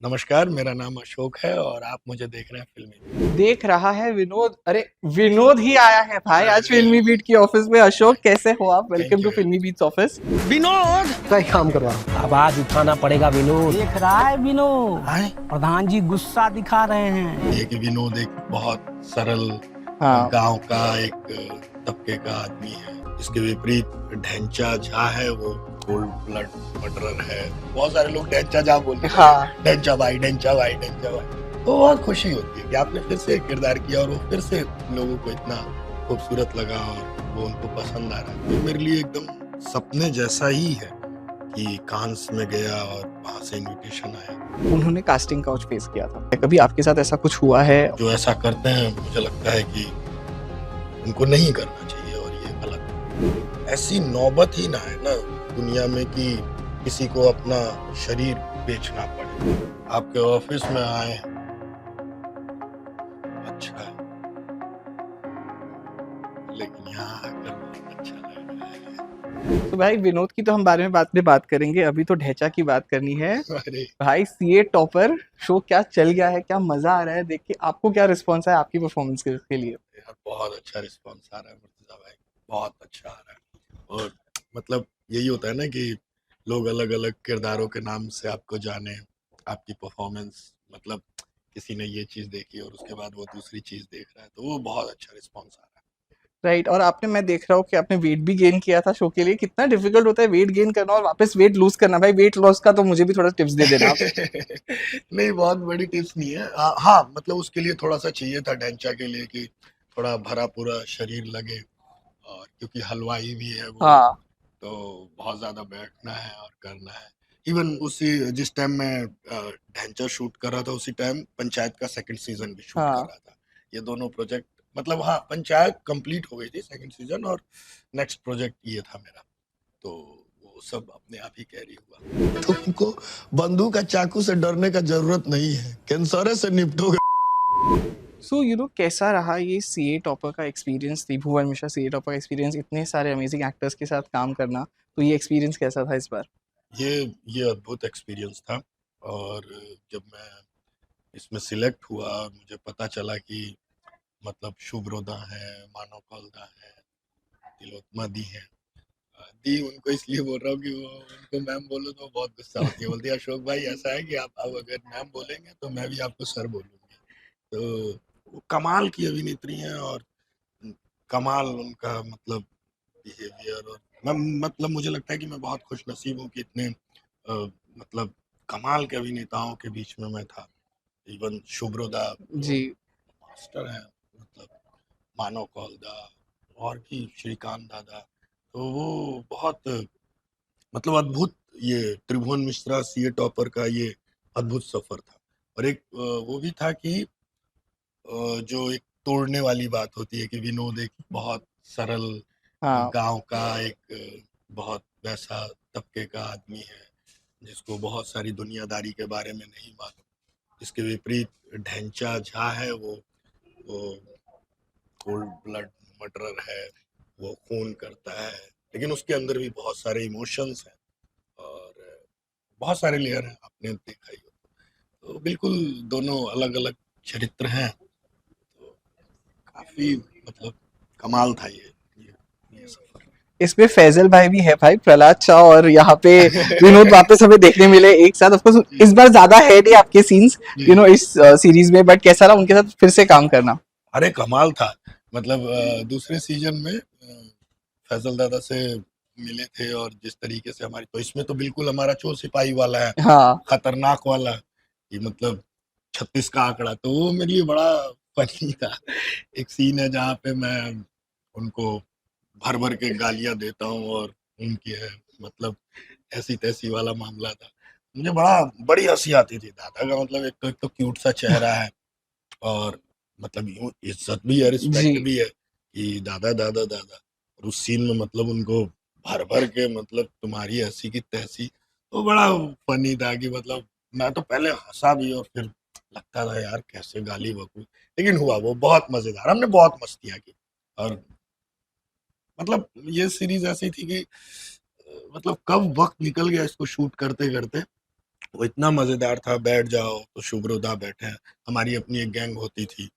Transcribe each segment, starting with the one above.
नमस्कार, मेरा नाम अशोक है और आप मुझे देख रहे हैं फ़िल्मी बीट। देख रहा है विनोद। अरे विनोद ही आया है भाई आज अरे! फिल्मी बीट की ऑफिस में। अशोक कैसे हो आप? थैंक वेलकम यू टू यार। फिल्मी बीट्स ऑफिस। विनोद का ही काम करवा रहा हूँ। आवाज उठाना पड़ेगा विनोद। देख रहा है विनोद, आए प्रधान जी गुस्सा दिखा रहे हैं। ये कि विनोद एक बहुत सरल हाँ, गाँव का एक तबके का आदमी है। इसके विपरीत ढैंचा झा है, वो कोल्ड ब्लड मर्डरर है। बहुत सारे लोग ढैंचा झा बोलते हैं, हाँ। ढैंचा भाई, ढैंचा भाई, ढैंचा भाई। तो बहुत खुशी होती है कि आपने फिर से एक किरदार किया और वो फिर से लोगों को इतना खूबसूरत लगा और वो उनको पसंद आ रहा है। तो मेरे लिए एकदम सपने जैसा ही है कि कांस में गया और वहाँ से इन्विटेशन आया। उन्होंने कास्टिंग काउच फेस किया था। कभी आपके साथ ऐसा कुछ हुआ है? जो ऐसा करते हैं मुझे लगता है कि उनको नहीं करना चाहिए और ये गलत है। ऐसी नौबत ही ना है ना दुनिया में कि किसी को अपना शरीर बेचना पड़े। आपके ऑफिस में आए हैं, अच्छा है, लेकिन यहाँ आकर बहुत अच्छा लग रहा है। तो भाई विनोद की तो हम बारे में बात करेंगे, अभी तो ढेंचा की बात करनी है। अरे भाई सीए टॉपर शो क्या चल गया है, क्या मजा आ रहा है देख के। आपको क्या रिस्पॉन्स है आपकी परफॉर्मेंस के लिए? यार बहुत अच्छा रिस्पॉन्स आ रहा है मुर्तजा भाई, बहुत अच्छा आ रहा है। और मतलब यही होता है ना कि लोग अलग अलग किरदारों के नाम से आपको जाने, आपकी परफॉर्मेंस मतलब किसी ने ये चीज देखी और उसके बाद वो दूसरी चीज देख रहा है, तो वो बहुत अच्छा रिस्पॉन्स आ रहा राइट। और आपने, मैं देख रहा हूँ कि आपने वेट भी गेन किया था शो के लिए। कितना डिफिकल्ट होता है वेट गेन करना और वापस वेट लूज करना। भाई वेट लॉस का तो मुझे भी थोड़ा टिप्स दे देना आप। है। नहीं, बहुत बड़ी टिप्स नहीं है। हाँ मतलब उसके लिए थोड़ा सा चाहिए था ढांचा के लिए कि थोड़ा भरा पूरा शरीर लगे, और क्योंकि हलवाई भी है वो, हाँ, तो बहुत ज्यादा बैठना है और करना है। इवन उसी जिस टाइम मैं ढांचा शूट कर रहा था उसी टाइम पंचायत का सेकंड सीजन भी शूट कर हाँ। रहा था। ये दोनों प्रोजेक्ट मतलब, हाँ पंचायत कंप्लीट हो गई थी सेकंड सीजन, और नेक्स्ट प्रोजेक्ट ये था मेरा, तो वो सब अपने आप ही कैरी हुआ। तुमको बंदूक का चाकू से डरने का जरूरत नहीं है, कैंसर से निपटोगे। सो कैसा रहा ये सीए टॉपर का एक्सपीरियंस? थी भुवन मिश्रा सीए टॉपर का एक्सपीरियंस, इतने सारे अमेजिंग एक्टर्स के साथ काम करना, तो ये एक्सपीरियंस कैसा था इस बार? ये ये अद्भुत एक्सपीरियंस था। और जब मैं इसमें सिलेक्ट हुआ और मुझे पता चला कि मतलब शुभ्रोदा है, मानव कौलदा है, तिलोत्मा दी है। दी उनको इसलिए बोल रहा हूँ कि वो उनको मैम बोलो तो बहुत गुस्सा होती है, बोलती है अशोक भाई ऐसा है कि आप अब अगर मैम बोलेंगे तो मैं भी आपको सर बोलूंगी। तो वो कमाल की अभिनेत्री हैं और कमाल उनका मतलब बिहेवियर। और मैं मतलब मुझे लगता है कि मैं बहुत खुश नसीब हूँ कि इतने मतलब कमाल के अभिनेताओं के बीच में मैं था। इवन शुभ्रोदा तो जी। मास्टर है, मतलब मानव कौलदा और भी श्रीकांत दादा, तो वो बहुत मतलब अद्भुत। ये त्रिभुवन मिश्रा सीए टॉपर का ये अद्भुत सफर था। और एक वो भी था कि जो एक तोड़ने वाली बात होती है कि विनोद एक बहुत सरल हाँ, गांव का एक बहुत वैसा तबके का आदमी है जिसको बहुत सारी दुनियादारी के बारे में नहीं मालूम। इसके विपरीत ढैंचा झा है, वो कोल्ड ब्लड मर्डरर है, वो खून करता है, लेकिन उसके अंदर भी बहुत सारे इमोशंस हैं और बहुत सारे लेयर हैं, आपने देखा ही हो। तो बिल्कुल दोनों अलग अलग चरित्र हैं, तो काफी मतलब कमाल था ये सफर। इसमें फैजल भाई भी है भाई, प्रहलाद शाह, और यहाँ पे विनोद वापस हमें देखने मिले एक साथ। ऑफ कोर्स जी इस बार ज्यादा है नहीं आपके सीन्स जी। इस सीरीज में, बट कैसा रहा उनके साथ फिर से काम करना? अरे कमाल था। मतलब दूसरे सीजन में फैजल दादा से मिले थे और जिस तरीके से हमारी, तो इसमें तो बिल्कुल हमारा चोर सिपाही वाला है, हाँ, खतरनाक वाला, कि मतलब 36 का आंकड़ा, तो वो मेरे लिए बड़ा फनी था। एक सीन है जहाँ पे मैं उनको भर भर के गालियां देता हूँ और उनकी है मतलब ऐसी तैसी वाला मामला था। मुझे बड़ी हंसी आती थी दादा का। मतलब एक तो क्यूट सा चेहरा है और मतलब यूं इज्जत भी है, जी। रिस्पेक्ट भी है कि दादा दादा दादा। और उस सीन में मतलब उनको भर भर के मतलब तुम्हारी हंसी की तहसी, तो बड़ा फनी था कि मतलब मैं तो पहले हंसा भी और फिर लगता था यार कैसे गाली बकूं, लेकिन हुआ वो बहुत मजेदार, हमने बहुत मस्तियां की। और मतलब ये सीरीज ऐसी थी कि मतलब कब वक्त निकल गया इसको शूट करते करते, वो इतना मज़ेदार था, बैठ जाओ तो शुभ्रोदा बैठे हैं। हमारी अपनी एक गैंग होती थी,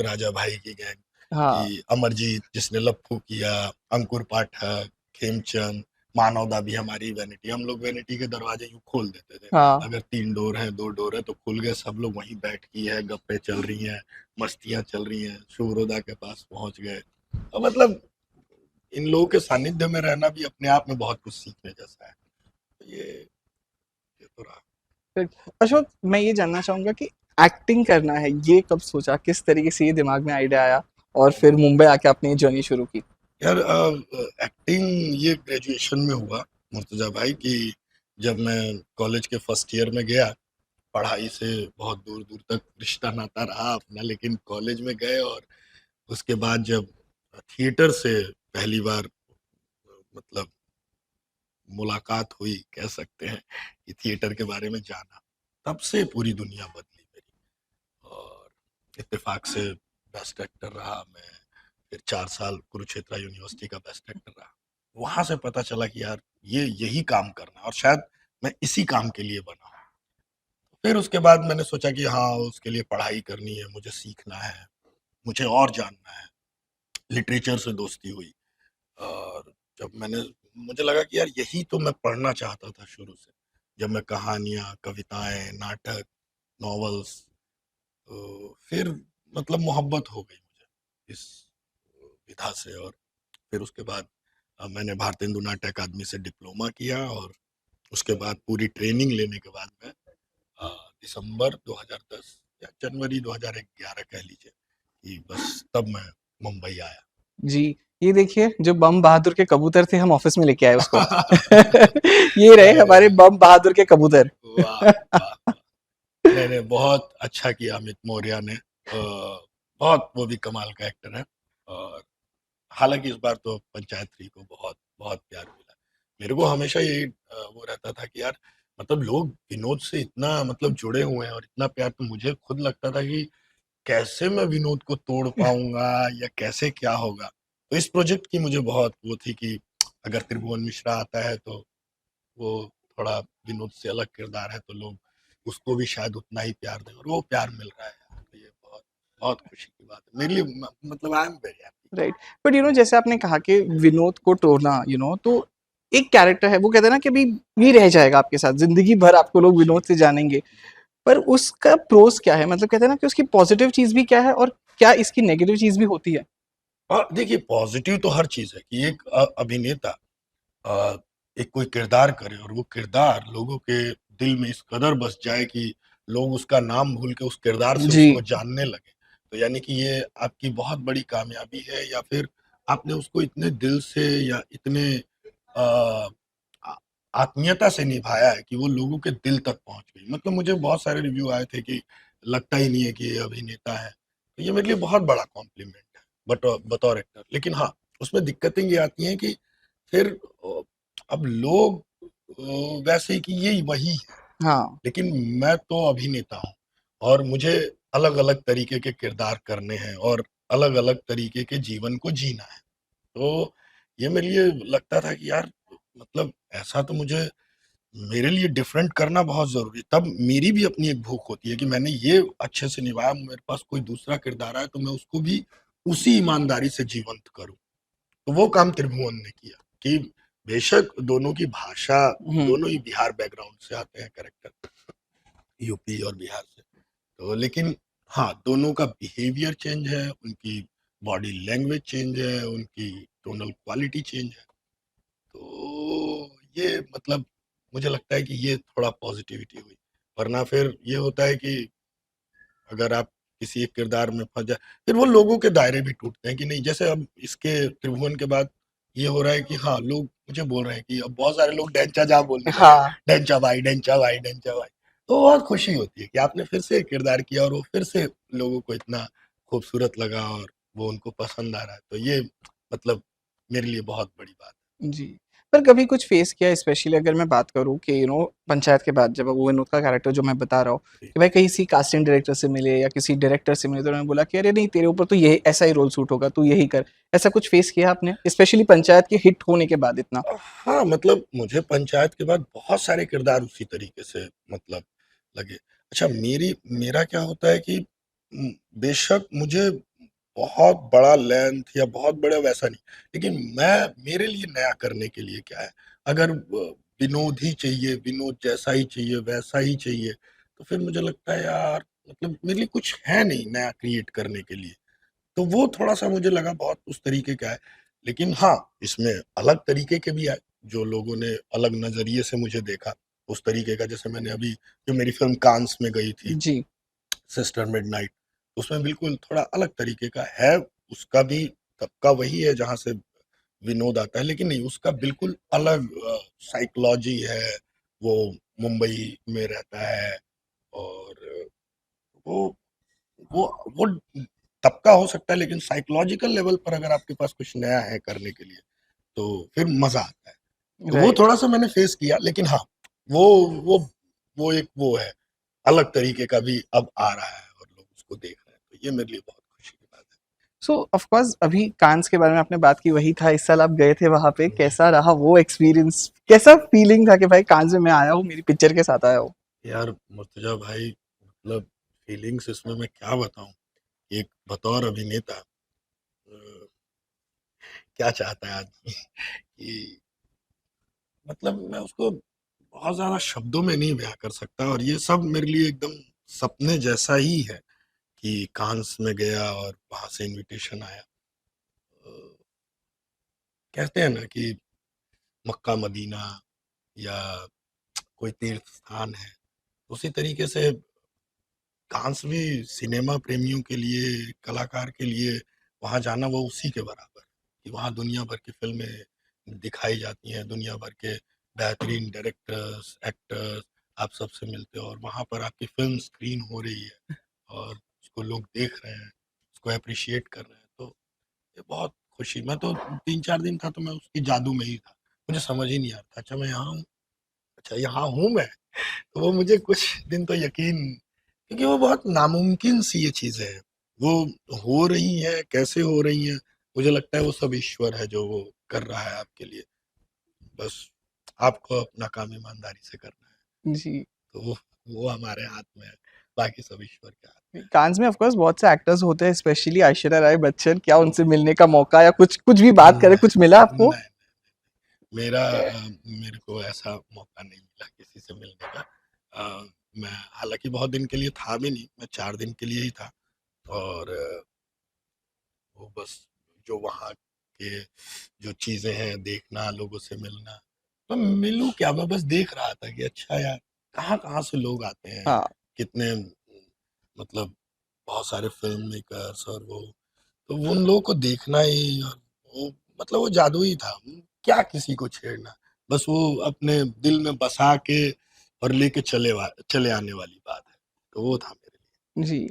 राजा भाई की गैंग, हाँ, कि अमरजीत जिसने लप्पू किया, अंकुर पाठक, खेमचंद, मानवदा भी हमारी वैनिटी। हम लोग वैनिटी के दरवाजे यूँ खोल देते थे। हाँ, अगर 3 डोर हैं, 2 डोर है तो खुल गए, सब लोग वहीं बैठ की है, गप्पे चल रही हैं, मस्तियाँ चल रही हैं, शुभ्रोदा के पास पहुँच गए। मतलब इन लोगों के सानिध्य में रहना भी अपने आप में बहुत कुछ सीखने जैसा है। ये तो रहा। फिर अशोक, मैं ये जानना चाहूँगा कि एक्टिंग करना है, ये कब सोचा? किस तरीके से ये दिमाग में आइडिया आया और फिर मुंबई आके आपने ये जर्नी शुरू की? यार एक्टिंग ये ग्रेजुएशन में हुआ मुर्तजा भाई, कि जब मैं कॉलेज के फर्स्ट ईयर में गया, पढ़ाई से बहुत दूर दूर तक रिश्ता नाता रहा अपना, लेकिन कॉलेज में गए और उसके बाद जब थिएटर से पहली बार मतलब मुलाकात हुई, कह सकते हैं कि थिएटर के बारे में जाना, तब से पूरी दुनिया बदली मेरी। और इत्तेफाक से बेस्ट एक्टर रहा मैं, फिर 4 साल कुरुक्षेत्र यूनिवर्सिटी का बेस्ट एक्टर रहा। वहां से पता चला कि यार ये यही काम करना है और शायद मैं इसी काम के लिए बना हूँ। फिर उसके बाद मैंने सोचा कि हाँ, उसके लिए पढ़ाई करनी है, मुझे सीखना है, मुझे और जानना है। लिटरेचर से दोस्ती हुई और जब मैंने मुझे लगा कि यार यही तो मैं पढ़ना चाहता था शुरू से। जब मैं कहानियाँ, कविताएँ, नाटक, नॉवेल्स, तो फिर मतलब मोहब्बत हो गई मुझे इस विधा से। और फिर उसके बाद मैंने भारतेंदु नाट्य अकादमी से डिप्लोमा किया और उसके बाद पूरी ट्रेनिंग लेने के बाद मैं दिसंबर 2010 या जनवरी 2011 कह लीजिए, कि बस तब मैं मुंबई आया। जी, ये देखिए, जो बम बहादुर के कबूतर थे, हम ऑफिस में लेके आए उसको। ये रहे अरे हमारे बम बहादुर के कबूतर। वाह वाह वाह! नहीं नहीं, बहुत अच्छा किया अमित मौर्य ने। बहुत, वो भी कमाल का एक्टर है। और हालांकि इस बार तो पंचायत 3 को बहुत बहुत प्यार मिला। मेरे को हमेशा यही वो रहता था कि यार मतलब लोग विनोद से इतना मतलब जुड़े हुए हैं और इतना प्यार, तो मुझे खुद लगता था कि कैसे मैं विनोद को तोड़ पाऊंगा या कैसे क्या होगा। तो इस प्रोजेक्ट की मुझे बहुत वो थी कि अगर त्रिभुवन मिश्रा आता है तो वो थोड़ा विनोद से अलग किरदार है, तो लोग उसको भी शायद उतना ही प्यार दें, और वो प्यार मिल रहा है यार। तो ये बहुत बहुत खुशी की बात है मेरे लिए। मतलब I am very happy. Right. But जैसे आपने कहा कि विनोद को तोड़ना, तो एक कैरेक्टर है, वो कहते हैं ना कि अभी ये रह जाएगा आपके साथ, ज़िंदगी भर आपको लोग जी विनोद से जानेंगे। जी। पर उसका प्रोस क्या है? मतलब कहते हैं ना कि उसकी पॉजिटिव चीज़ भी क्या है और क्या इसकी नेगेटिव चीज़ भी होती है? और देखिए, पॉजिटिव तो हर चीज है कि एक अभिनेता अ, एक कोई किरदार करे और वो किरदार लोगों के दिल में इस कदर बस जाए कि लोग उसका नाम भूल के उस किरदार से जी। उसको जानने लगे। तो यानी कि ये आपकी बहुत बड़ी कामयाबी है, या फिर आपने उसको इतने दिल से या इतने अ, आ आत्मीयता से निभाया है कि वो लोगों के दिल तक पहुँच गई। मतलब मुझे बहुत सारे रिव्यू आए थे कि लगता ही नहीं है कि ये अभिनेता है। तो ये मेरे लिए बहुत बड़ा कॉम्प्लीमेंट है बतौर एक्टर। लेकिन हाँ, उसमें दिक्कतें ये आती हैं कि फिर अब लोग वैसे ही कि ये वही है, हाँ। लेकिन मैं तो अभिनेता हूँ और मुझे अलग-अलग तरीके के किरदार करने हैं और अलग-अलग तरीके के जीवन को जीना है। तो ये मेरे लिए लगता था कि यार मतलब ऐसा तो मुझे मेरे लिए डिफरेंट करना बहुत ज़रूरी है। तब मेरी भी अपनी एक भूख होती है कि मैंने ये अच्छे से निभाया, मेरे पास कोई दूसरा किरदार आया तो मैं उसको भी उसी ईमानदारी से जीवंत करूँ। तो वो काम त्रिभुवन ने किया कि बेशक दोनों की भाषा, हुँ। दोनों ही बिहार बैकग्राउंड से आते हैं कैरेक्टर, यूपी और बिहार से। तो लेकिन हाँ, दोनों का बिहेवियर चेंज है, उनकी बॉडी लैंग्वेज चेंज है, उनकी टोनल क्वालिटी चेंज है। तो ये मतलब मुझे लगता है कि ये थोड़ा पॉजिटिविटी हुई। वरना फिर ये होता है कि अगर आप किसी एक किरदार में फँस जाए, फिर वो लोगों के दायरे भी टूटते हैं कि नहीं। जैसे अब इसके त्रिभुवन के बाद ये हो रहा है कि हाँ, लोग मुझे बोल रहे हैं कि अब बहुत सारे लोग डेंचा जा बोलने लगे, हाँ। डेंचा भाई, डेंचा भाई, डेंचा भाई। तो बहुत खुशी होती है कि आपने फिर से एक किरदार किया और वो फिर से लोगों को इतना खूबसूरत लगा और वो उनको पसंद आ रहा है। तो ये मतलब मेरे लिए बहुत बड़ी बात है। जी। पर कभी कुछ फेस किया, स्पेशली अगर मैं बात करूँ कि पंचायत के बाद जब वो विनोद का कैरेक्टर जो मैं बता रहा हूँ कि भाई किसी कास्टिंग डायरेक्टर से मिले या किसी डायरेक्टर से मिले तो उन्होंने बोला कि अरे नहीं तेरे ऊपर तो ये ऐसा ही रोल सूट होगा, तू यही कर। ऐसा कुछ फेस किया आपने, स्पेशली पंचायत के हिट होने के बाद इतना? हाँ, मतलब मुझे पंचायत के बाद बहुत सारे किरदार उसी तरीके से मतलब लगे। अच्छा, मेरा क्या होता है कि बेशक मुझे बहुत बड़ा लेंथ या बहुत बड़ा वैसा नहीं, लेकिन मेरे लिए नया करने के लिए क्या है, अगर विनोद ही चाहिए, विनोद जैसा ही चाहिए, वैसा ही चाहिए, तो फिर मुझे लगता है यार मतलब मेरे लिए कुछ है नहीं नया क्रिएट करने के लिए। तो वो थोड़ा-सा मुझे लगा बहुत उस तरीके का है। लेकिन हाँ, इसमें अलग तरीके के भी आए, जो लोगों ने अलग नज़रिए से मुझे देखा, उस तरीके का। जैसे मैंने अभी जो मेरी फ़िल्म कान्स में गई थी, जी। सिस्टर मिडनाइट, उसमें बिल्कुल थोड़ा अलग तरीके का है, उसका भी तबका वही है जहाँ से विनोद आता है, लेकिन नहीं उसका बिल्कुल अलग साइकोलॉजी है, वो मुंबई में रहता है और वो वो वो तबका हो सकता है, लेकिन साइकोलॉजिकल लेवल पर अगर आपके पास कुछ नया है करने के लिए, तो फिर मज़ा आता है। तो वो राइट। थोड़ा-सा मैंने फेस किया, लेकिन हाँ, वो वो वो एक वो है, अलग तरीके का भी अब आ रहा है और लोग उसको देख रहे हैं, तो ये मेरे लिए बहुत खुशी की बात सो ऑफ कोर्स अभी कांस के बारे में आपने बात की, वही था, इस साल आप गए थे वहां पे, है। जी। कैसा रहा वो एक्सपीरियंस? कैसा फीलिंग था कि भाई कांस में मैं आया हूँ, मेरी पिक्चर के साथ आया हूँ? यार मुर्तज़ा भाई, मतलब फीलिंग्स इसमें मैं क्या बताऊँ? एक बतौर अभिनेता क्या चाहता है आदमी कि मतलब मैं उसको बहुत ज़्यादा शब्दों में नहीं बयाँ कर सकता, और ये सब मेरे लिए एकदम सपने जैसा ही है कि कांस में गया और वहाँ से इन्विटेशन आया। अ, कहते हैं ना कि मक्का मदीना या कोई तीर्थ स्थान है, उसी तरीके से कांस भी सिनेमा प्रेमियों के लिए, कलाकार के लिए वहाँ जाना वो उसी के बराबर है कि वहाँ दुनिया भर की फ़िल्में दिखाई जाती हैं, दुनिया भर के बेहतरीन डायरेक्टर्स, एक्टर्स आप सबसे मिलते हो और वहाँ पर आपकी फ़िल्म स्क्रीन हो रही है और उसको लोग देख रहे हैं, उसको एप्रिशिएट कर रहे हैं, तो ये बहुत खुशी। मैं तो 3-4 दिन था तो मैं उसकी जादू में ही था। मुझे समझ ही नहीं आ रहा था, अच्छा मैं यहाँ हूँ, अच्छा यहाँ हूँ मैं। तो वो मुझे कुछ दिन तो यकीन, क्योंकि वो बहुत नामुमकिन सी ये चीज़ें हैं। वो हो रही हैं, कैसे हो रही हैं, मुझे लगता है वो सब ईश्वर है जो वो कर रहा है आपके लिए। बस आपको अपना काम ईमानदारी से करना है। जी। तो वो हमारे हाथ में है, बाकी सब ईश्वर के हाथ में है। कांस में ऑफ कोर्स बहुत से एक्टर्स होते हैं, स्पेशली ऐश्वर्या राय बच्चन, क्या उनसे मिलने का मौका या कुछ कुछ भी बात करें, कुछ मिला नहीं, आपको? नहीं, मेरे को ऐसा मौका नहीं मिला किसी से मिलने का। मैं हालाँकि बहुत दिन के लिए था भी नहीं, मैं 4 दिन के लिए ही था और वो बस जो वहाँ के जो चीज़ें हैं देखना, लोगों से मिलना। तो मिलूँ क्या, मैं बस देख रहा था कि अच्छा यार, कहाँ-कहाँ से लोग आते हैं, हाँ। कितने मतलब बहुत सारे फ़िल्म मेकर्स और वो, तो उन लोगों को देखना ही और वो मतलब वो जादू ही था। क्या किसी को छेड़ना, बस वो अपने दिल में बसा के और लेके चले आने वाली बात है। तो वो था मेरे जी।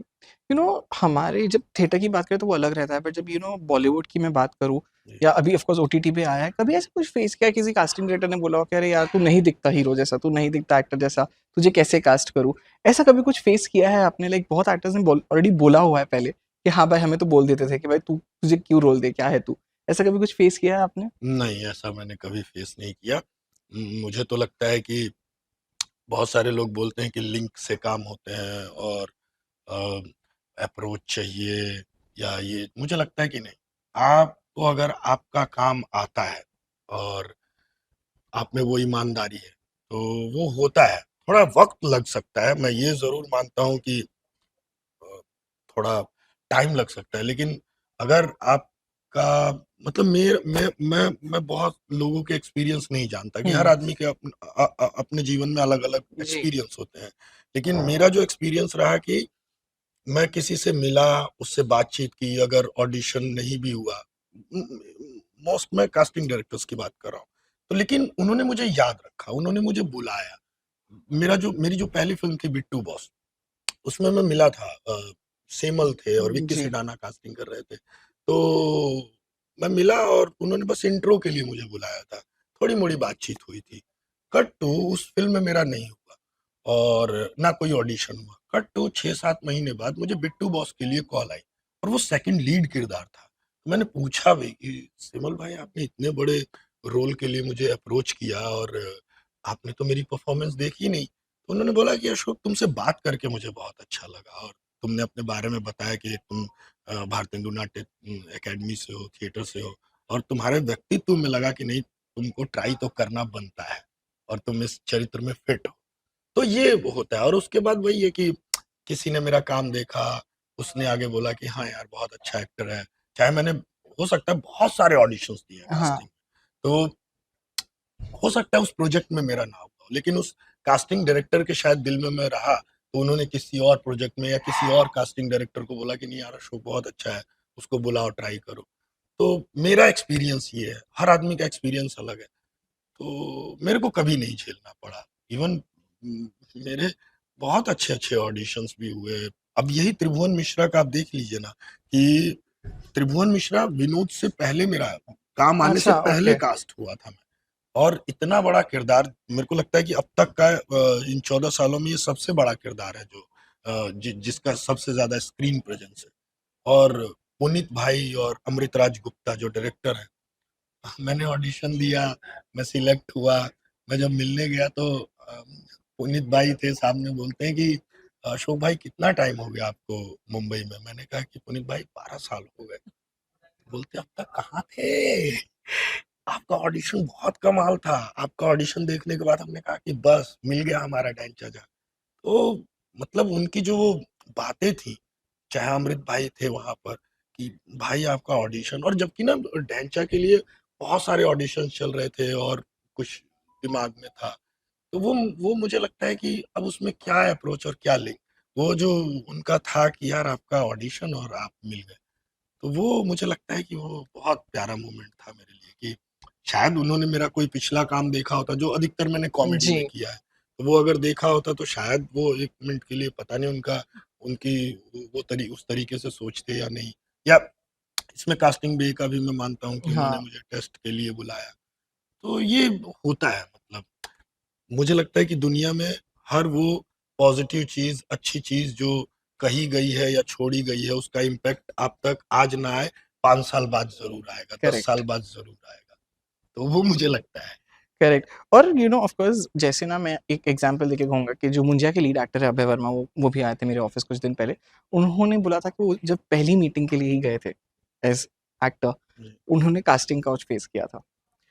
हमारे जब थिएटर की बात करें तो वो अलग रहता है, पर जब बॉलीवुड की मैं बात करूँ लिए। या अभी ऑफ कोर्स ओटीटी पे आया है, कभी ऐसा कुछ फेस किया किसी कास्टिंग डायरेक्टर ने बोला हो कि अरे यार तू नहीं दिखता हीरो जैसा, तू नहीं दिखता एक्टर जैसा, तुझे कैसे कास्ट करूँ? ऐसा कभी कुछ फेस किया है आपने? लाइक बहुत एक्टर्स ने ऑलरेडी बोला हुआ है पहले कि हाँ भाई, हमें तो बोल देते थे कि भाई तू तुझे क्यों रोल दे, क्या है तू? ऐसा कभी कुछ फेस किया है आपने? नहीं, ऐसा मैंने कभी फेस नहीं किया। मुझे तो लगता है कि बहुत सारे लोग बोलते हैं कि लिंक से काम होते हैं और अ, अप्रोच चाहिए या ये, मुझे लगता है कि नहीं। आपको अगर आपका काम आता है और आप में वो ईमानदारी है, तो वो होता है। थोड़ा वक़्त लग सकता है, मैं ये ज़रूर मानता हूँ कि अ, थोड़ा टाइम लग सकता है, लेकिन अगर आपका मतलब मैं बहुत लोगों के एक्सपीरियंस नहीं जानता कि हर हुँ। आदमी के अपने जीवन में अलग-अलग जी। एक्सपीरियंस होते हैं। लेकिन मेरा जो एक्सपीरियंस रहा कि मैं किसी से मिला, उससे बातचीत की, अगर ऑडिशन नहीं भी हुआ, मोस्ट मैं कास्टिंग डायरेक्टर्स की बात कर रहा हूँ। तो लेकिन उन्होंने मुझे याद रखा, उन्होंने मुझे बुलाया। मेरी जो पहली फ़िल्म थी बिट्टू बॉस, उसमें मैं मिला था, सेमल थे और विक्की जी। सिडाना कास्टिंग कर रहे थे। तो मैं मिला और उन्होंने बस इंट्रो के लिए मुझे बुलाया था। थोड़ी-मोड़ी बातचीत हुई थी। कट टू उस फ़िल्म में मेरा नहीं हुआ और ना कोई ऑडिशन हुआ। कट टू 6-7 महीने बाद मुझे बिट्टू बॉस के लिए कॉल आई और वो सेकंड लीड किरदार था। मैंने पूछा भी कि सिमल भाई आपने इतने बड़े रोल के लिए मुझे अप्रोच किया और आपने तो मेरी परफ़ॉर्मेंस देखी नहीं। तो उन्होंने बोला कि अशोक तुमसे बात करके मुझे बहुत अच्छा लगा और तुमने अपने बारे में बताया कि तुम भारतेंदु नाट्य अकेडमी से हो, थिएटर से हो और तुम्हारे व्यक्तित्व में लगा कि नहीं तुमको ट्राई तो करना बनता है और तुम इस चरित्र में फिट हो। तो ये होता है और उसके बाद वही है कि किसी ने मेरा काम देखा, उसने आगे बोला कि हाँ यार बहुत अच्छा एक्टर है। चाहे मैंने हो सकता है बहुत सारे ऑडिशंस दिए हैं हाँ, कास्टिंग तो हो सकता है उस प्रोजेक्ट में मेरा ना हुआ हो, लेकिन उस कास्टिंग डायरेक्टर के शायद दिल में मैं रहा, तो उन्होंने किसी और प्रोजेक्ट में या किसी और कास्टिंग डायरेक्टर को बोला कि नहीं यार अशोक बहुत अच्छा है, उसको बुलाओ ट्राई करो। तो मेरा एक्सपीरियंस ये है, हर आदमी का एक्सपीरियंस अलग है। तो मेरे को कभी नहीं झेलना पड़ा। इवन मेरे बहुत अच्छे-अच्छे ऑडिशंस भी हुए। अब यही त्रिभुवन मिश्रा का आप देख लीजिए ना कि त्रिभुवन मिश्रा विनोद से पहले मेरा काम आने से अच्छा, पहले ओके, कास्ट हुआ था मैं और इतना बड़ा किरदार मेरे को लगता है कि अब तक का इन 14 सालों में ये सबसे बड़ा किरदार है जो जिसका सबसे ज़्यादा स्क्रीन प्रेज़ेंस है और पुनीत भाई और अमृतराज गुप्ता जो डायरेक्टर हैं मैंने ऑडिशन दिया, मैं सिलेक्ट हुआ, मैं जब मिलने गया तो पुनीत भाई थे सामने बोलते हैं कि अशोक भाई कितना टाइम हो गया आपको मुंबई में? मैंने कहा कि पुनीत भाई 12 साल हो गए। बोलते अब तक कहाँ थे? आपका ऑडिशन बहुत कमाल था। आपका ऑडिशन देखने के बाद हमने कहा कि बस मिल गया हमारा डैन चाचा। तो मतलब उनकी जो वो बातें थी, चाहे अमृत भाई थे वहाँ पर कि भाई आपका ऑडिशन और जबकि ना ढैंचा के लिए बहुत सारे ऑडिशंस चल रहे थे और कुछ दिमाग में था। तो वो मुझे लगता है कि अब उसमें क्या है अप्रोच और क्या लिंक। वो जो उनका था कि यार आपका ऑडिशन और आप मिल गए। तो वो मुझे लगता है कि वो बहुत प्यारा मोमेंट था मेरे लिए कि शायद उन्होंने मेरा कोई पिछला काम देखा होता जो अधिकतर मैंने कॉमेडी में जी, किया है। तो वो अगर देखा होता तो शायद वो 1 मिनट के लिए पता नहीं उनकी वो उस तरीके से सोचते या नहीं। या इसमें कास्टिंग बे का भी मैं मानता हूँ कि उन्होंने हाँ, मुझे टेस्ट के लिए बुलाया। तो ये होता है मतलब मुझे लगता है कि दुनिया में हर वो पॉज़िटिव चीज़, अच्छी चीज़ जो कही गई है या छोड़ी गई है, उसका इम्पैक्ट आप तक आज ना आए, 5 साल बाद ज़रूर आएगा, 10 साल करेक्ट, बाद ज़रूर आएगा। तो वो मुझे लगता है। करेक्ट। और ऑफ कोर्स जैसे ना मैं एक एग्ज़ाम्पल देके कहूँगा कि जो मुंजिया के लीड एक्टर है अभय वर्मा, वो भी आए थे मेरे ऑफ़िस कुछ दिन पहले। उन्होंने बोला था कि वो जब पहली मीटिंग के लिए ही गए थे एज़ एक्टर, जी, उन्होंने कास्टिंग काउच फेस किया था।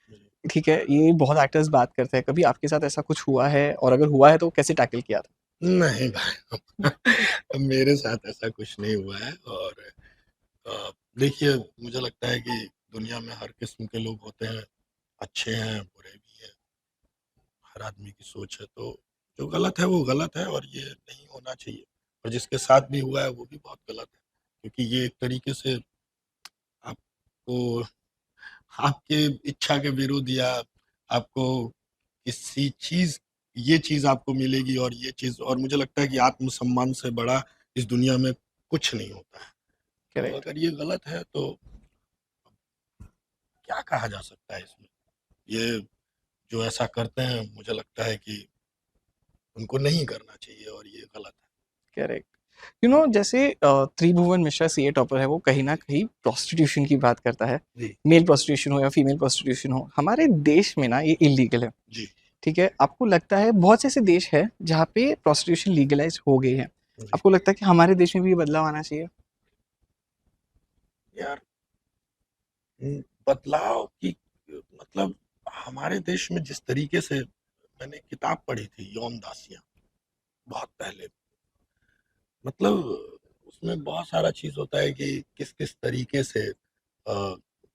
जी। ठीक है, ये बहुत एक्टर्स बात करते हैं, कभी आपके साथ ऐसा कुछ हुआ है और अगर हुआ है तो कैसे टैकल किया था? नहीं भाई मेरे साथ ऐसा कुछ नहीं हुआ है और देखिए मुझे लगता है कि दुनिया में हर किस्म के लोग होते हैं, अच्छे हैं, बुरे भी हैं। हर आदमी की सोच है तो जो गलत है वो गलत है और ये नहीं होना चाहिए और जिसके साथ भी हुआ है वो भी बहुत गलत है क्योंकि ये एक तरीके से आपको आपके इच्छा के विरुद्ध या आपको किसी चीज ये चीज आपको मिलेगी और ये चीज और मुझे लगता है कि आत्मसम्मान से बड़ा इस दुनिया में कुछ नहीं होता है तो करेक्ट, अगर ये गलत है तो क्या कहा जा सकता है इसमें ये जो ऐसा करते हैं मुझे लगता है कि उनको नहीं करना चाहिए और ये गलत है करेक्ट। जैसे त्रिभुवन मिश्रा सीए टॉपर है, वो कहीं न कहीं प्रोस्टिट्यूशन की बात करता है। जी मेल प्रोस्टिट्यूशन हो या फीमेल प्रोस्टिट्यूशन हो, हमारे देश में ना ये इल्लीगल है, जी ठीक है? आपको लगता है बहुत से ऐसे देश हैं जहाँ पे प्रोस्टिट्यूशन लीगलाइज़ हो गई है। जी आपको लगता है कि हमारे देश में भी ये बदलाव आना चाहिए? यार बदलाव की मतलब हमारे देश में जिस तरीके से मैंने किताब पढ़ी थी यौन दासियां बहुत पहले मतलब उसमें बहुत सारा चीज होता है कि किस किस तरीके से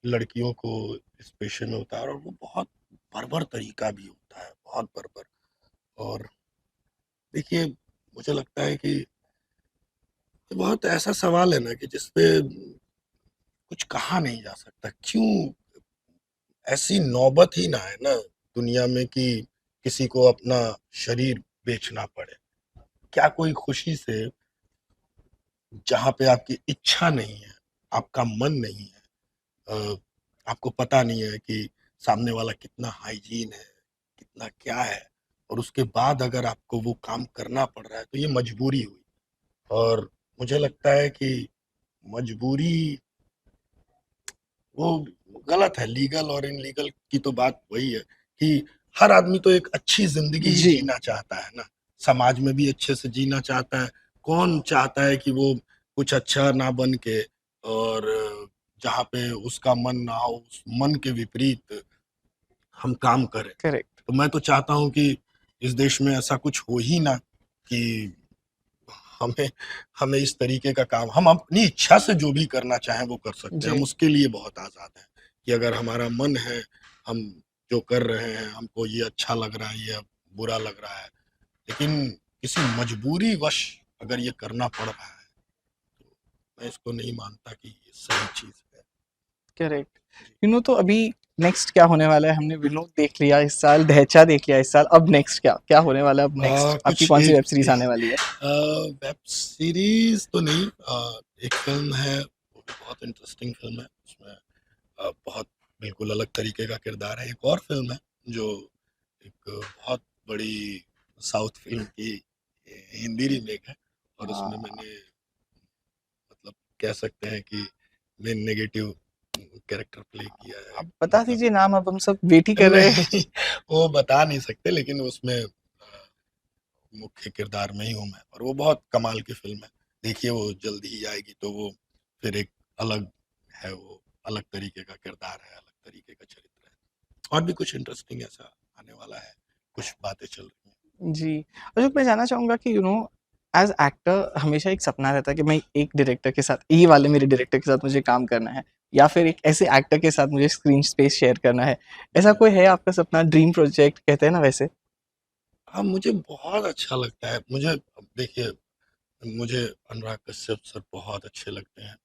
लड़कियों को इस पेशे में उतार और वो बहुत बर्बर तरीका भी होता है बहुत बर्बर और देखिए मुझे लगता है कि ये बहुत ऐसा सवाल है ना कि जिसपे कुछ कहा नहीं जा सकता क्यों ऐसी नौबत ही ना है ना दुनिया में कि किसी को अपना शरीर बेचना पड़े क्या कोई खुशी से जहाँ पे आपकी इच्छा नहीं है आपका मन नहीं है आपको पता नहीं है कि सामने वाला कितना हाइजीन है, कितना क्या है, और उसके बाद अगर आपको वो काम करना पड़ रहा है तो ये मजबूरी हुई। और मुझे लगता है कि मजबूरी वो गलत है। लीगल और इनलीगल की तो बात वही है कि हर आदमी तो एक अच्छी जिंदगी ही जी जीना चाहता है ना, समाज में भी अच्छे से जीना चाहता है। कौन चाहता है कि वो कुछ अच्छा ना बन के और जहाँ पे उसका मन ना हो, उस मन के विपरीत हम काम करें। करेक्ट तो मैं तो चाहता हूँ कि इस देश में ऐसा कुछ हो ही ना कि हमें हमें इस तरीके का काम, हम अपनी इच्छा से जो भी करना चाहें वो कर सकते हैं। जी हम उसके लिए बहुत आज़ाद हैं कि अगर हमारा मन है, हम जो कर रहे हैं, हमको ये अच्छा लग रहा है, ये बुरा लग रहा है, लेकिन किसी मजबूरीवश अगर ये करना पड़ रहा है, तो मैं इसको नहीं मानता कि ये सही चीज़ है। Correct ji. यू नो तो अभी नेक्स्ट क्या होने वाला है? हमने विनोद देख लिया इस साल, ढैचा देख लिया इस साल, अब नेक्स्ट क्या क्या होने वाला है? अब नेक्स्ट आपकी कुछ कौन सी एक वेब सीरीज आने वाली है? वेब सीरीज़ तो नहीं, एक फ़िल्म है, वो भी बहुत इंटरेस्टिंग फ़िल्म है। उसमें बहुत बिल्कुल अलग तरीके का किरदार है। एक और फ़िल्म है जो एक बहुत बड़ी साउथ फ़िल्म की हिंदी रीमेक है, और उसमें मैंने मतलब कह सकते हैं कि मेन नेगेटिव कैरेक्टर प्ले किया है। अब बता मतलब दीजिए नाम, अब हम सब वेट ही कर रहे हैं। नहीं, वो बता नहीं सकते, लेकिन उसमें मुख्य किरदार में ही हूँ मैं, और वो बहुत कमाल की फ़िल्म है। देखिए वो जल्दी ही आएगी, तो वो फिर एक अलग है, वो अलग तरीके का किरदार है, अलग तरीके का चरित्र है। और भी कुछ इंटरेस्टिंग ऐसा आने वाला है, कुछ बातें चल रही हैं। जी, अशोक मैं जानना चाहूँगा कि एज़ एक्टर हमेशा एक सपना रहता है कि मैं एक डायरेक्टर के साथ, ये वाले मेरे डायरेक्टर के साथ मुझे काम करना है, या फिर एक ऐसे एक्टर के साथ मुझे स्क्रीन स्पेस शेयर करना है। ऐसा कोई है आपका सपना, ड्रीम प्रोजेक्ट कहते हैं ना वैसे? हाँ, मुझे बहुत अच्छा लगता है। मुझे अब देखिए, मुझे अनुराग कश्यप सर बहुत अच्छे लगते हैं।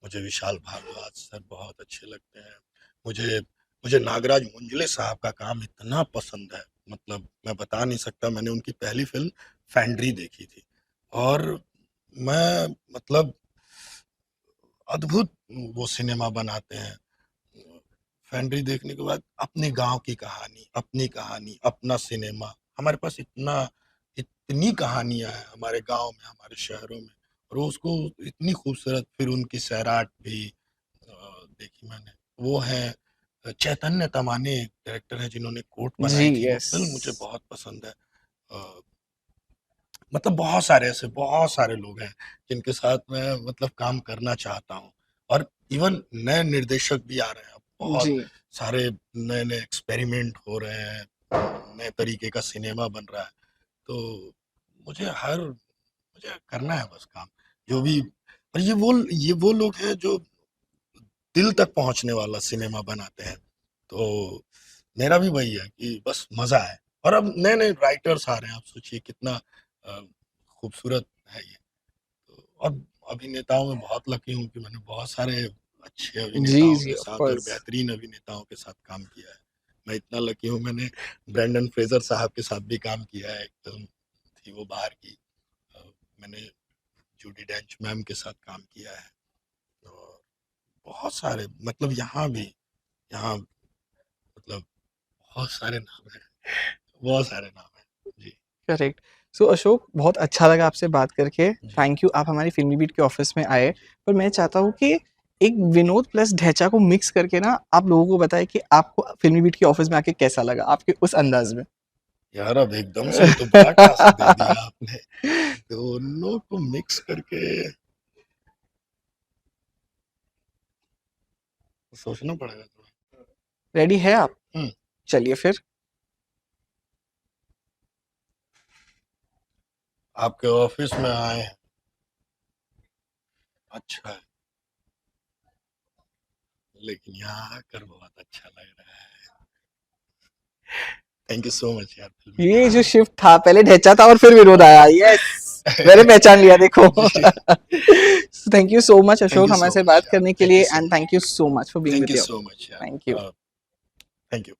मुझे विशाल भारद्वाज सर बहुत अच्छे लगते हैं। मुझे मुझे नागराज मंजुले साहब का काम इतना पसंद है, मतलब मैं बता नहीं सकता। मैंने उनकी पहली फ़िल्म फैंड्री देखी थी, और मैं मतलब अद्भुत वो सिनेमा बनाते हैं। फैंड्री देखने के बाद अपने गाँव की कहानी, अपना सिनेमा, हमारे पास इतनी कहानियाँ हैं हमारे गाँव में, हमारे शहरों में, और वो उसको इतनी खूबसूरत, फिर उनकी सैराट भी देखी मैंने। वो हैं चैतन्य तमाने, एक डायरेक्टर हैं जिन्होंने कोर्ट जी, बनाई थी, वो यस। फ़िल्म मुझे बहुत पसंद है। अ, मतलब बहुत सारे लोग हैं जिनके साथ मैं मतलब काम करना चाहता हूँ, और इवन नए निर्देशक भी आ रहे हैं अब, बहुत जी, सारे नए-नए एक्सपेरिमेंट हो रहे हैं, नए तरीके का सिनेमा बन रहा है। तो मुझे करना है बस काम, जो भी। और ये वो लोग हैं जो दिल तक पहुँचने वाला सिनेमा बनाते हैं। तो मेरा भी वही है कि बस मज़ा आए, और अब नए-नए राइटर्स आ रहे हैं, आप सोचिए कितना अ, खूबसूरत है ये। तो अब अभिनेताओं में बहुत लकी हूँ कि मैंने बहुत सारे अच्छे जी, अभिनेताओं जी, के ऑफ साथ और कोर्स। बेहतरीन अभिनेताओं के साथ काम किया है। मैं इतना लकी हूँ, मैंने ब्रेंडन फ्रेज़र साहब के साथ भी काम किया है, एक फ़िल्म थी वो बाहर की। अ, मैंने जूडी डेंच मैम के साथ काम किया है, और बहुत सारे मतलब यहाँ मतलब बहुत सारे नाम हैं, बहुत सारे नाम हैं। जी, करेक्ट। सो अशोक बहुत अच्छा लगा आपसे बात करके। जी, थैंक यू, आप हमारी फ़िल्मी बीट के ऑफ़िस में आए। जी। पर मैं चाहता हूँ कि एक विनोद प्लस ढैचा को मिक्स करके ना आप लोगों को बताएँ कि आपको फ़िल्मी बीट के ऑफ़िस में आके कैसा लगा? आपके उस अंदाज़ में। यार अब एकदम से ये तो बड़ा टास्क दे दिया आपने। दोनों को मिक्स करके सोचना पड़ेगा थोड़ा। रेडी हैं आप? हुँ, चलिए फिर। आपके ऑफ़िस में आए हैं, अच्छा है, लेकिन यहाँ आकर बहुत अच्छा लग रहा है। थैंक यू सो मच यार फ़िल्मी बीट ये के जो लिए। शिफ्ट था, पहले ढैचा था और फिर विनोद आया। यस! मैंने पहचान लिया देखो। जी, so thank you so much thank Ashok you हमारे सो से मच बात यार, करने के थैंक लिए, you so and much. Thank you so much for being thank with you your so much thank you. यार। Thank you.